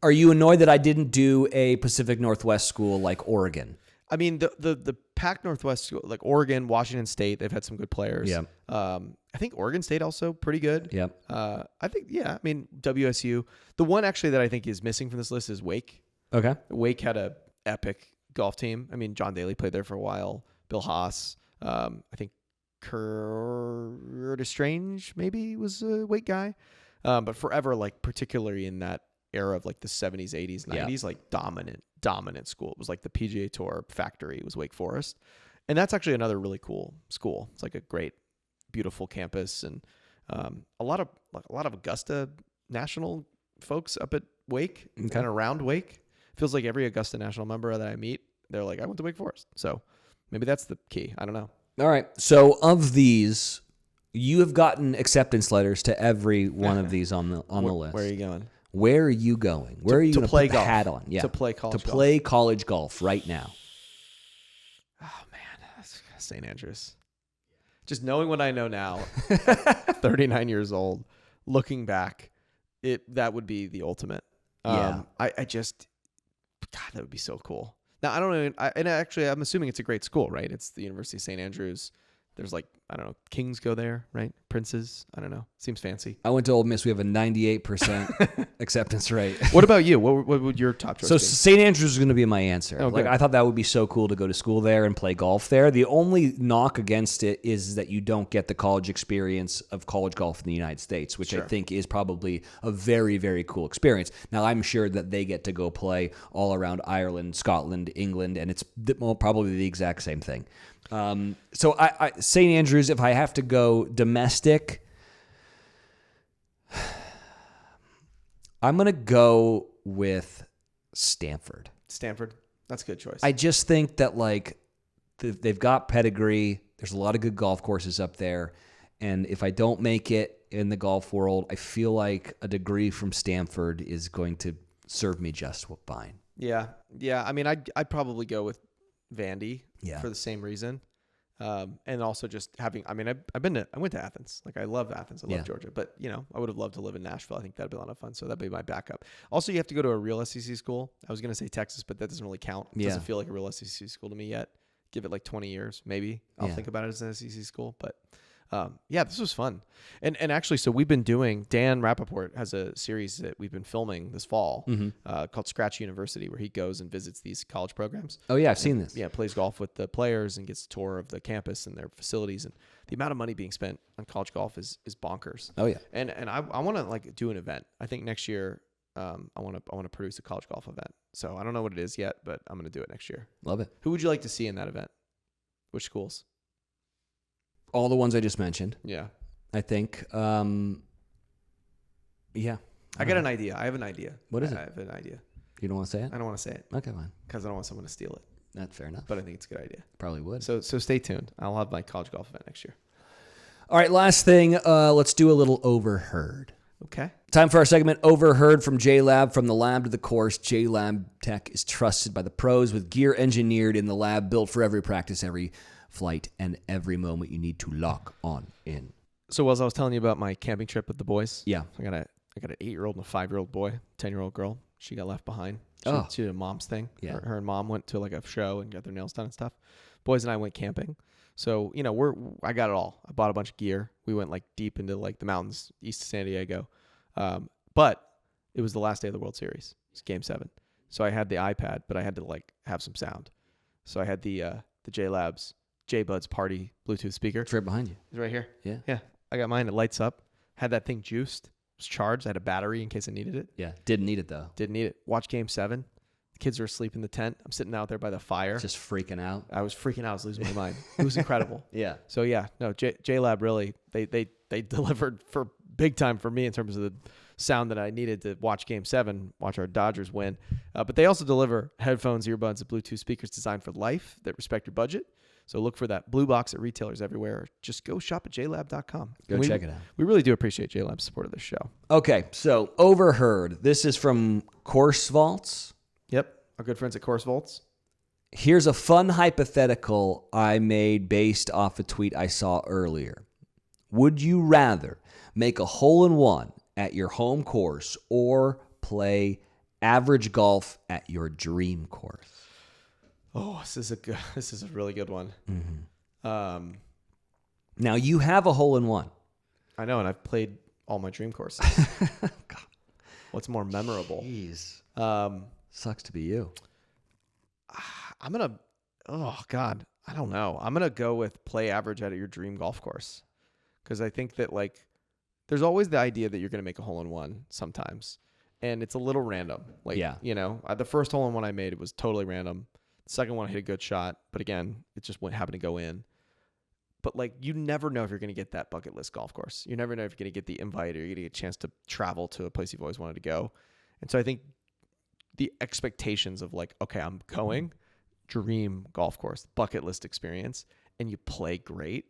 Are you annoyed that I didn't do a Pacific Northwest school like Oregon? I mean, the Pac Northwest school, like Oregon, Washington State, they've had some good players. Yeah. I think Oregon State also pretty good. Yeah. I think, I mean, WSU. The one actually that I think is missing from this list is Wake. Okay. Wake had a epic golf team. I mean, John Daly played there for a while. Bill Haas. I think Curtis Strange maybe was a Wake guy, but forever, like particularly in that era of like the 70s, 80s, 90s, like dominant school. It was like the PGA Tour factory. It was Wake Forest, and that's actually another really cool school. It's like a great, beautiful campus, and a lot of Augusta National folks up at Wake and around Wake. Feels like every Augusta National member that I meet, they're like, I went to Wake Forest. So maybe that's the key. I don't know. All right. So of these, you have gotten acceptance letters to every one of these on the list. Where are you going? Where are you going? Where are you going to put the hat on? Yeah. To play college golf right now. Oh man, that's St. Andrews. Just knowing what I know now, 39 years old, looking back, that would be the ultimate. God, that would be so cool. Now, I don't know, and actually, I'm assuming it's a great school, right? It's the University of St. Andrews. There's like, I don't know, Kings go there, right? Princes, I don't know. Seems fancy. I went to Ole Miss. We have a 98% acceptance rate. What about you? What would your top choice be? So St. Andrews is going to be my answer. Oh, like, I thought that would be so cool to go to school there and play golf there. The only knock against it is that you don't get the college experience of college golf in the United States, which I think is probably a very, very cool experience. Now, I'm sure that they get to go play all around Ireland, Scotland, England, and it's probably the exact same thing. So I St. Andrews, if I have to go domestic, I'm going to go with Stanford. That's a good choice. I just think that like they've got pedigree. There's a lot of good golf courses up there. And if I don't make it in the golf world, I feel like a degree from Stanford is going to serve me just fine. Yeah. I mean, I'd probably go with Vandy for the same reason. And also just having, I mean, I went to Athens. Like I love Athens. I love Georgia, but I would have loved to live in Nashville. I think that'd be a lot of fun. So that'd be my backup. Also, you have to go to a real SEC school. I was going to say Texas, but that doesn't really count. It doesn't feel like a real SEC school to me yet. Give it like 20 years, maybe. I'll think about it as an SEC school, but this was fun. And actually, so we've been doing, Dan Rappaport has a series that we've been filming this fall called Skratch University, where he goes and visits these college programs. Oh yeah, I've seen this. Yeah, plays golf with the players and gets a tour of the campus and their facilities. And the amount of money being spent on college golf is bonkers. Oh yeah. And I want to like do an event. I think next year I want to produce a college golf event. So I don't know what it is yet, but I'm going to do it next year. Love it. Who would you like to see in that event? Which schools? All the ones I just mentioned. Yeah. I think. Yeah. I got an idea. I have an idea. What is it? I have an idea. You don't want to say it? I don't want to say it Okay, fine. because I don't want someone to steal it. That's fair enough. But I think it's a good idea. Probably would. So stay tuned. I'll have my college golf event next year. All right, last thing. Let's do a little overheard. Okay. Time for our segment, Overheard from JLab. From the lab to the course, JLab Tech is trusted by the pros with gear engineered in the lab, built for every practice, every flight, and every moment you need to lock on in. So as I was telling you about my camping trip with the boys, Yeah. I got an 8-year-old and a 5-year-old boy, 10-year-old girl. She got left behind. She did a mom's thing. Yeah. Her and mom went to like a show and got their nails done and stuff. Boys and I went camping. So, I got it all. I bought a bunch of gear. We went like deep into like the mountains east of San Diego. But it was the last day of the World Series. It's Game 7. So I had the iPad, but I had to like have some sound. So I had the J-Labs, J-Buds Party Bluetooth speaker. It's right behind you. It's right here. Yeah. Yeah. I got mine. It lights up. Had that thing juiced. It was charged. I had a battery in case I needed it. Yeah. Didn't need it, though. Didn't need it. Watch Game 7. The kids are asleep in the tent. I'm sitting out there by the fire. Just freaking out. I was freaking out. I was losing my mind. It was incredible. Yeah. So, yeah. No, J-Lab really, they delivered for big time for me in terms of the sound that I needed to watch Game 7, watch our Dodgers win. But they also deliver headphones, earbuds, and Bluetooth speakers designed for life that respect your budget. So look for that blue box at retailers everywhere. Or just go shop at jlab.com. Go check it out. We really do appreciate JLab's support of this show. Okay, so Overheard. This is from Course Vaults. Yep. Our good friends at Course Vaults. Here's a fun hypothetical I made based off a tweet I saw earlier. Would you rather make a hole-in-one at your home course or play average golf at your dream course? Oh, this is a really good one. Mm-hmm. Now, you have a hole-in-one. I know, and I've played all my dream courses. God. What's more memorable? Jeez. Sucks to be you. I don't know. I'm going to go with play average at your dream golf course. Because I think that, like, there's always the idea that you're going to make a hole-in-one sometimes. And it's a little random. Like, the first hole-in-one I made, it was totally random. The second one, I hit a good shot. But again, it just happened to go in. But, like, you never know if you're going to get that bucket list golf course. You never know if you're going to get the invite or you're going to get a chance to travel to a place you've always wanted to go. And so I think the expectations of, like, okay, I'm going, dream golf course, bucket list experience, and you play great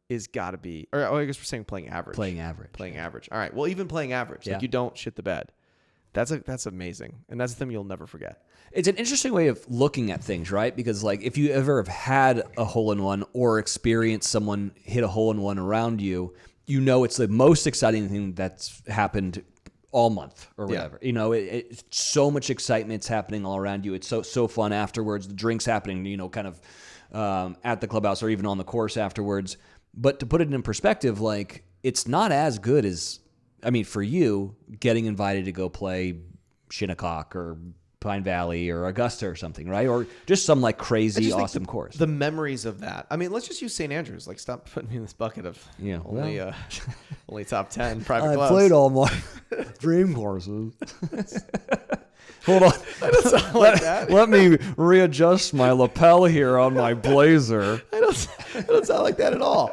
is got to be, or I guess we're saying playing average. Playing average. All right. Well, even playing average, Yeah. like you don't shit the bed. That's amazing. And that's the thing you'll never forget. It's an interesting way of looking at things, right? Because, like, if you ever have had a hole-in-one or experienced someone hit a hole-in-one around you, you know it's the most exciting thing that's happened all month or whatever. You know, it's so much excitement's happening all around you. It's so fun afterwards. The drink's happening, kind of at the clubhouse or even on the course afterwards. But to put it in perspective, like, it's not as good as, for you, getting invited to go play Shinnecock or Pine Valley or Augusta or something, right? Or just some like crazy awesome course. The memories of that. Let's just use St. Andrews. Like, stop putting me in this bucket of only top 10 private clubs. I played all my dream courses. Hold on. I don't sound like that. Let me readjust my lapel here on my blazer. I don't sound like that at all.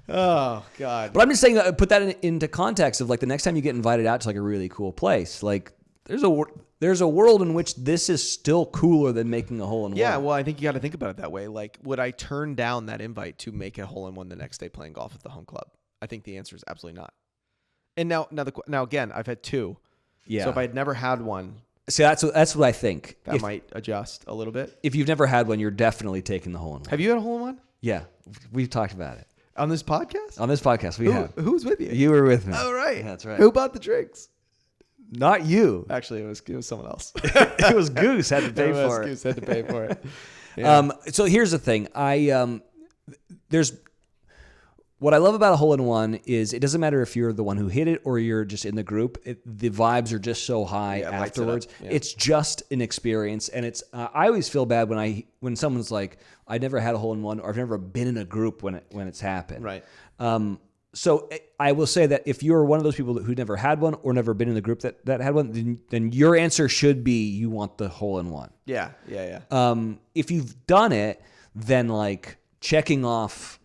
Oh, God. But I'm just saying, put that into context of, like, the next time you get invited out to, like, a really cool place, like, there's a world in which this is still cooler than making a hole-in-one. Yeah, well, I think you got to think about it that way. Like, would I turn down that invite to make a hole-in-one the next day playing golf at the home club? I think the answer is absolutely not. And now again, I've had two. Yeah. So if I had never had one, see, that's what I think. That might adjust a little bit. If you've never had one, you're definitely taking the hole-in-one. Have you had a hole-in-one? Yeah, we've talked about it on this podcast. On this podcast, we have. Who's with you? You were with me. Oh, right. Yeah, that's right. Who bought the drinks? Not you. Actually, it was someone else. It was Goose had to pay for it. Goose had to pay for it. Yeah. So here's the thing. There's what I love about a hole-in-one is it doesn't matter if you're the one who hit it or you're just in the group. The vibes are just so high afterwards. It's just an experience, and it's. I always feel bad when someone's like, "I never had a hole-in-one," or "I've never been in a group when it's happened." Right. So I will say that if you're one of those people who never had one or never been in the group that had one, then your answer should be you want the hole-in-one. Yeah. If you've done it, then like checking off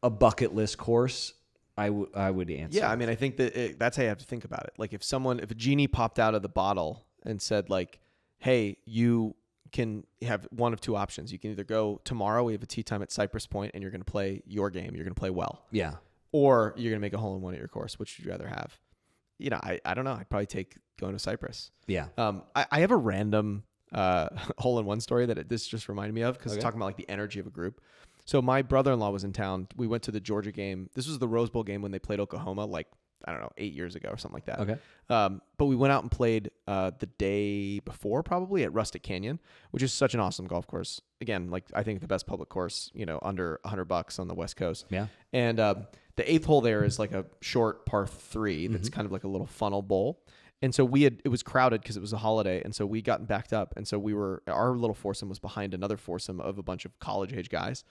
a bucket list course, I would answer. Yeah, I mean, I think that's how you have to think about it. Like if a genie popped out of the bottle and said like, hey, you can have one of two options. You can either go tomorrow, we have a tee time at Cypress Point, and you're going to play your game. You're going to play well. Yeah. Or you're going to make a hole-in-one at your course. Which would you rather have? You know, I don't know. I'd probably take going to Cypress. Yeah. I have a random hole-in-one story that this just reminded me of because talking about like the energy of a group. So my brother-in-law was in town. We went to the Georgia game. This was the Rose Bowl game when they played Oklahoma, like, I don't know, 8 years ago or something like that. Okay. But we went out and played the day before probably at Rustic Canyon, which is such an awesome golf course. Again, like I think the best public course, you know, under $100 on the West Coast. Yeah. And the eighth hole there is like a short par 3 that's kind of like a little funnel bowl. And so it was crowded because it was a holiday. And so we got backed up. And so our little foursome was behind another foursome of a bunch of college age guys.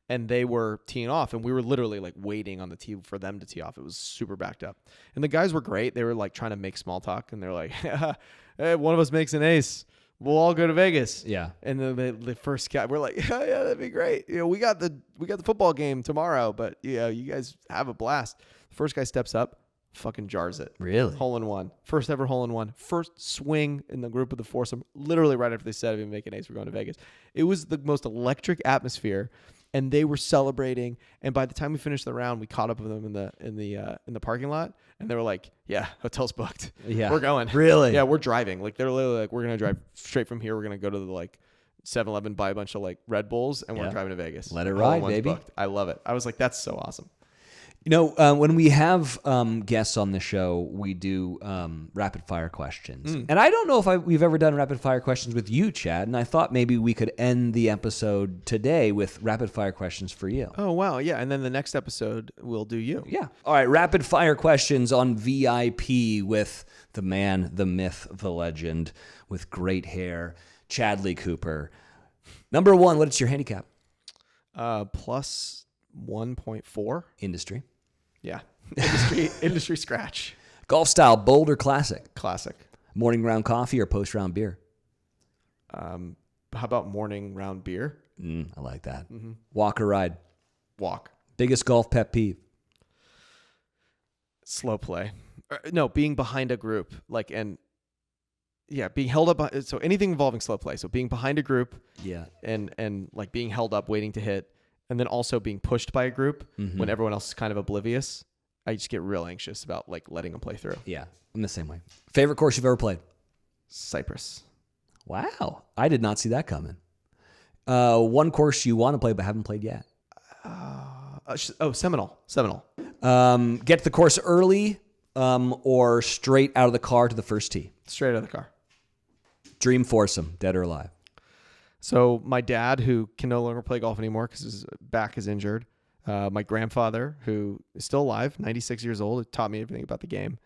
And they were teeing off. And we were literally like waiting on the tee for them to tee off. It was super backed up. And the guys were great. They were like trying to make small talk. And they're like, hey, one of us makes an ace. We'll all go to Vegas. Yeah. And the first guy, we're like, yeah, that'd be great. You know, we got the football game tomorrow, but you know, you guys have a blast. The first guy steps up, fucking jars it. Really? Hole-in-one. First ever hole-in-one. First swing in the group of the foursome. Literally right after they said, if we make an ace, we're going to Vegas. It was the most electric atmosphere. And they were celebrating, and by the time we finished the round, we caught up with them in the parking lot, and they were like, "Yeah, hotel's booked. Yeah, we're going. Really? Yeah, we're driving. Like they're literally like, we're gonna drive straight from here. We're gonna go to the like 7-Eleven, buy a bunch of like Red Bulls, and we're driving to Vegas. Let it ride, baby. Booked. I love it. I was like, that's so awesome. You know, when we have guests on the show, we do rapid fire questions. And I don't know if we've ever done rapid fire questions with you, Chad. And I thought maybe we could end the episode today with rapid fire questions for you. Oh, wow. Yeah. And then the next episode, we'll do you. Yeah. All right. Rapid fire questions on VIP with the man, the myth, the legend, with great hair, Chadley Cooper. Number one, what is your handicap? Plus 1.4. Industry. Yeah. Industry scratch. Golf style, bold or classic? Classic. Morning round coffee or post round beer? How about morning round beer? I like that. Mm-hmm. Walk or ride? Walk. Biggest golf pet peeve? Slow play. No, being behind a group. Being held up. So anything involving slow play. So being behind a group. Yeah. And like being held up, waiting to hit. And then also being pushed by a group when everyone else is kind of oblivious. I just get real anxious about like letting them play through. Yeah, I'm the same way. Favorite course you've ever played? Cypress. Wow. I did not see that coming. One course you want to play but haven't played yet? Seminole. Get to the course early or straight out of the car to the first tee? Straight out of the car. Dream foursome, dead or alive? So my dad, who can no longer play golf anymore because his back is injured. My grandfather, who is still alive, 96 years old, who taught me everything about the game.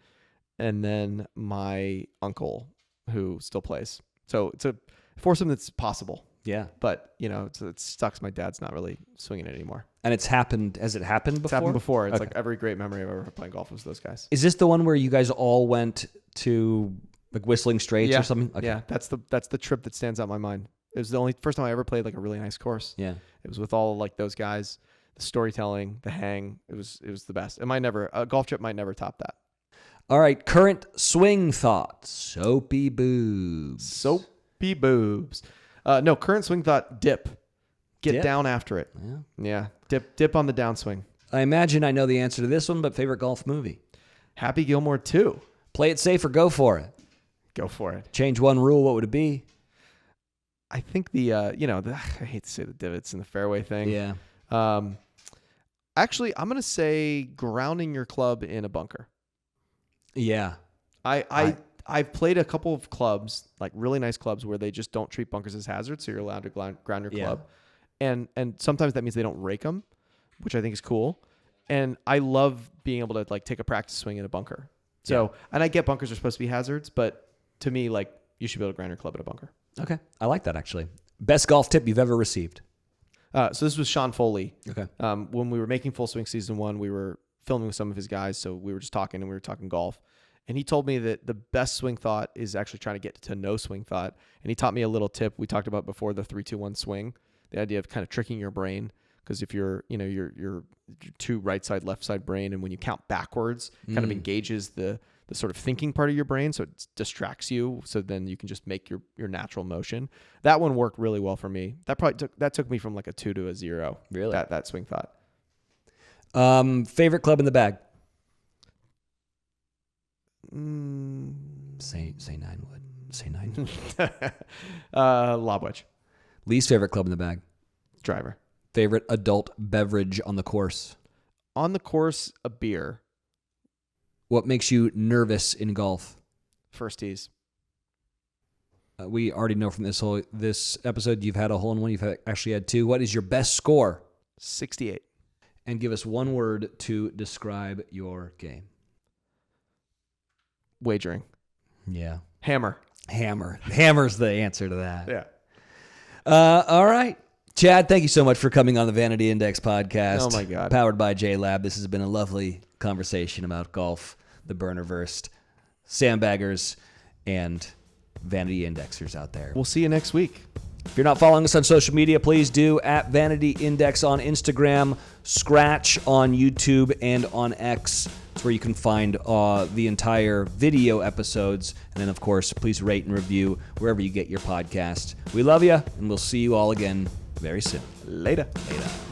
And then my uncle, who still plays. So it's a foursome that's possible. Yeah. But, you know, it sucks my dad's not really swinging it anymore. And it's happened. Has it happened before? It's happened before. It's like every great memory I've ever playing golf was those guys. Is this the one where you guys all went to like Whistling Straits or something? Okay. Yeah, that's the trip that stands out in my mind. It was the first time I ever played like a really nice course. Yeah. It was with all like those guys, the storytelling, the hang. It was the best. A golf trip might never top that. All right. Current swing thought. Soapy boobs. Soapy boobs. No, current swing thought, dip. Get down after it. Yeah. Dip on the downswing. I imagine I know the answer to this one, but favorite golf movie? Happy Gilmore 2. Play it safe or go for it? Go for it. Change one rule, what would it be? I think I hate to say the divots in the fairway thing. Yeah. Actually, I'm going to say grounding your club in a bunker. Yeah. I've played a couple of clubs, like really nice clubs, where they just don't treat bunkers as hazards, so you're allowed to ground your club. And sometimes that means they don't rake them, which I think is cool. And I love being able to like take a practice swing in a bunker. So, and I get bunkers are supposed to be hazards, but to me, like you should be able to ground your club in a bunker. Okay. I like that actually. Best golf tip you've ever received? So this was Sean Foley. Okay. When we were making Full Swing Season 1, we were filming with some of his guys. So we were just talking, and we were talking golf. And he told me that the best swing thought is actually trying to get to no swing thought. And he taught me a little tip we talked about before, the 3-2-1 swing, the idea of kind of tricking your brain. Because if you're, your two right side, left side brain, and when you count backwards, kind of engages the sort of thinking part of your brain, so it distracts you. So then you can just make your natural motion. That one worked really well for me. That took me from like a 2 to a 0. Really? That swing thought. Favorite club in the bag? Say 9 wood. Say 9. Lob wedge. Least favorite club in the bag? Driver. Favorite adult beverage on the course? On the course, a beer. What makes you nervous in golf? First tees. We already know from this episode you've had a hole in one. You've actually had 2. What is your best score? 68. And give us one word to describe your game. Wagering. Yeah. Hammer. Hammer's the answer to that. Yeah. All right. Chad, thank you so much for coming on the Vanity Index podcast. Oh, my God. Powered by JLab. This has been a lovely conversation about golf, the burnerverse, sandbaggers, and Vanity Indexers out there. We'll see you next week. If you're not following us on social media, please do at Vanity Index on Instagram, Skratch on YouTube, and on X. It's where you can find the entire video episodes. And then, of course, please rate and review wherever you get your podcast. We love you, and we'll see you all again very soon. Later. Later.